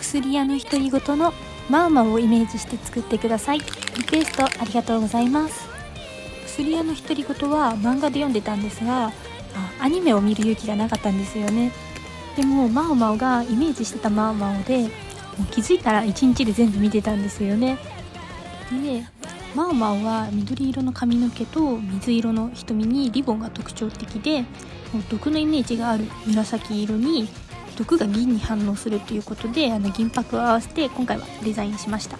薬屋の独り言のマウマウをイメージして作ってください。リクエストありがとうございます。薬屋の独り言は漫画で読んでたんですが、アニメを見る勇気がなかったんですよね。でもマウマウがイメージしてたマウマウで、もう気づいたら1日で全部見てたんですよね。でマウマウは緑色の髪の毛と水色の瞳にリボンが特徴的で、毒のイメージがある紫色に毒が銀に反応するということで、銀箔を合わせて今回はデザインしました。